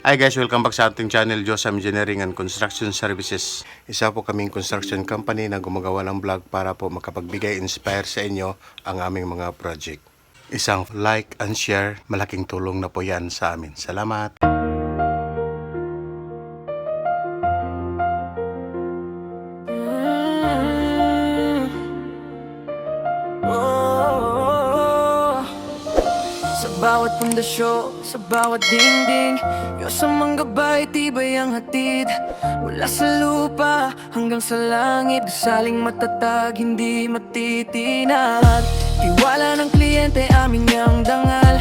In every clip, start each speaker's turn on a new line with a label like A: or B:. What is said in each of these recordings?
A: Hi guys, welcome back sa ating channel, Josam Engineering and Construction Services. Isa po kaming construction company na gumagawa ng vlog para po makapagbigay inspire sa inyo ang aming mga project. Isang like and share, malaking tulong na po yan sa amin. Salamat!
B: Sa bawat pundasyo, sa bawat dingding, Diyos ang manggabay, tibay ang hatid. Mula sa lupa hanggang sa langit, gusaling matatag, hindi matitinag. Tiwala ng kliyente, aming niyang dangal.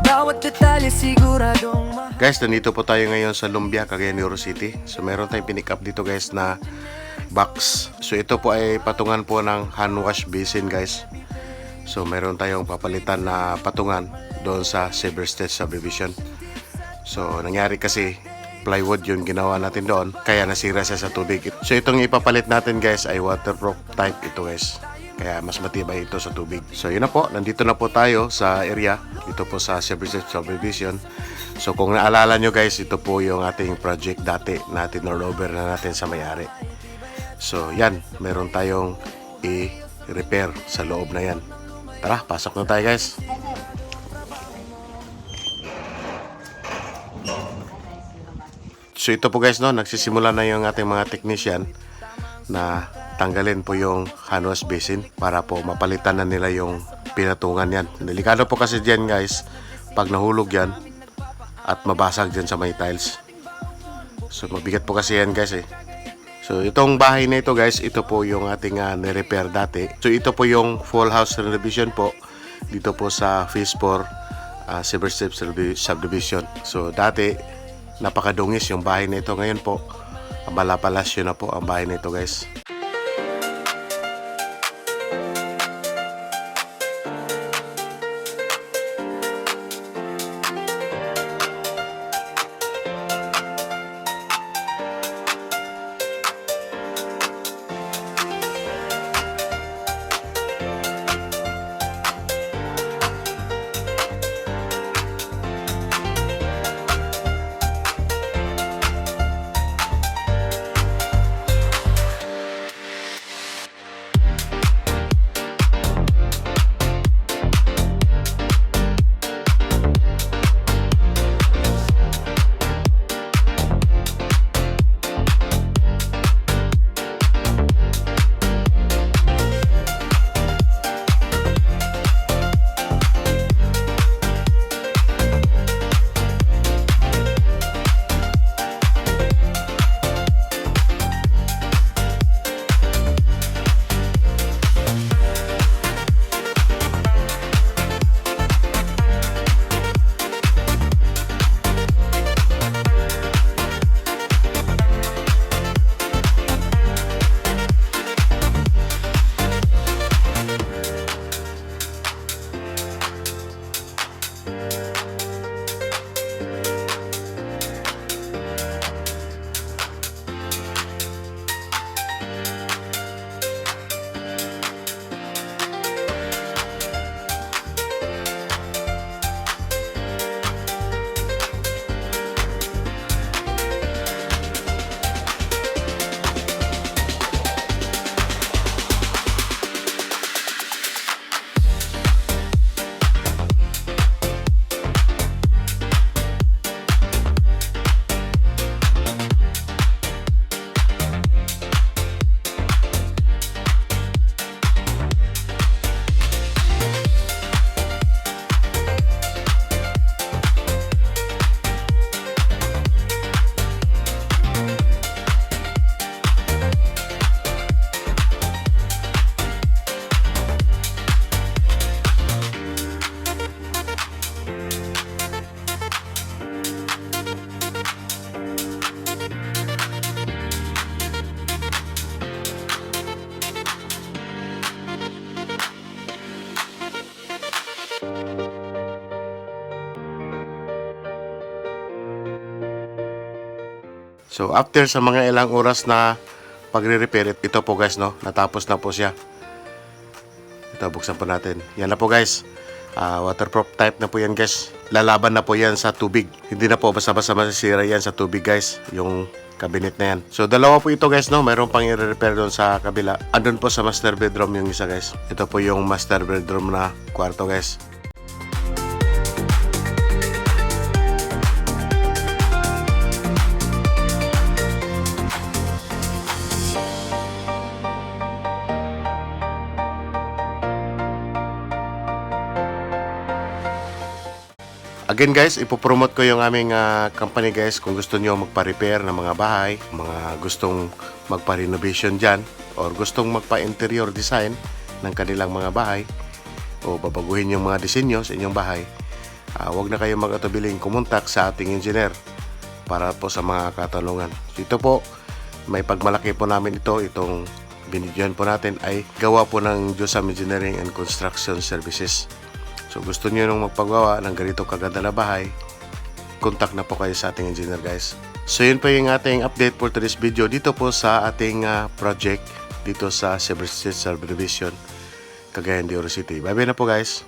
B: Bawat detalye siguradong
A: Guys, nandito po tayo ngayon sa Lumbia, Cagayan de Oro City. So meron tayong pinick up dito guys na box. So ito po ay patungan po ng hand wash basin guys. So meron tayong papalitan na patungan doon sa Silver State Subdivision. So nangyari kasi plywood yung ginawa natin doon, kaya nasira siya sa tubig. So itong ipapalit natin guys ay waterproof type ito guys, kaya mas matibay ito sa tubig. So yun na po, nandito na po tayo sa area, dito po sa Silver State Subdivision. So kung naalala nyo guys, ito po yung ating project dati natin, rollover na natin sa may-ari. So yan, meron tayong i-repair sa loob na yan. Tara, pasok na tayo guys. So ito po guys, no, nagsisimula na yung ating mga technician na tanggalin po yung hand wash basin para po mapalitan na nila yung pinatungan yan. Delikado po kasi dyan guys, pag nahulog yan at mabasag dyan sa may tiles. So mabigat po kasi yan guys eh. So itong bahay na ito guys, ito po yung ating ni-repair dati. So ito po yung full house renovation po dito po sa Phase 4 Silver State Subdivision. So dati napakadungis yung bahay na ito. Ngayon po malapalasyo na po ang bahay na ito guys. So after sa mga ilang oras na pagre-repair, ito po guys, no, natapos na po siya. Ito, buksan po natin. Yan na po guys. Waterproof type na po yan guys. Lalaban na po yan sa tubig. Hindi na po basta-basta masisira yan sa tubig guys, yung cabinet na yan. So dalawa po ito guys, no? Mayroon pang i-repair doon sa kabila. Andun po sa master bedroom yung isa guys. Ito po yung master bedroom na kwarto guys. Again guys, ipopromote ko yung aming company guys. Kung gusto nyo magpa-repair ng mga bahay, mga gustong magpa-renovation dyan, or gustong magpa-interior design ng kanilang mga bahay, o babaguhin yung mga disenyo sa inyong bahay, huwag na kayong mag-atubiling kumontak sa ating engineer para po sa mga katanungan. Ito po, may pagmalaki po namin itong binidyohan po natin ay gawa po ng Josam Engineering and Construction Services. So gusto niyo nung magpagawa ng ganito kaganda na bahay, contact na po kayo sa ating engineer guys. So yun po yung ating update for today's video dito po sa ating project dito sa Silver Street Subdivision, Cagayan de Oro City. Bye bye na po guys.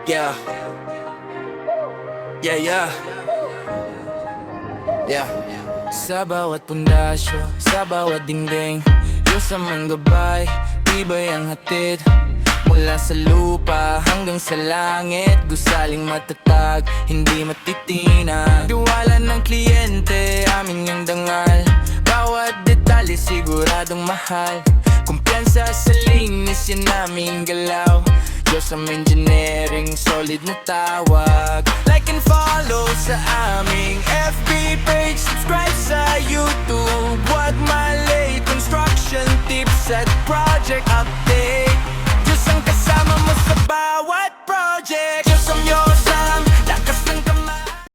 B: Yeah. Yeah, yeah. Yeah. Sa bawat pundasyo, sa bawat dingding, Diyos ang manggabay, tibay ang hatid. Mula sa lupa hanggang sa langit, gusaling matatag, hindi matitinag. Diwala ng kliyente, amin yung dangal. Bawat detalye siguradong mahal. Kumpiyansa sa linis, yan naming galaw. Diyos ang engineering, solid na tawag. Like and follow sa aming FB page, subscribe sa YouTube. What my late construction tips at project update.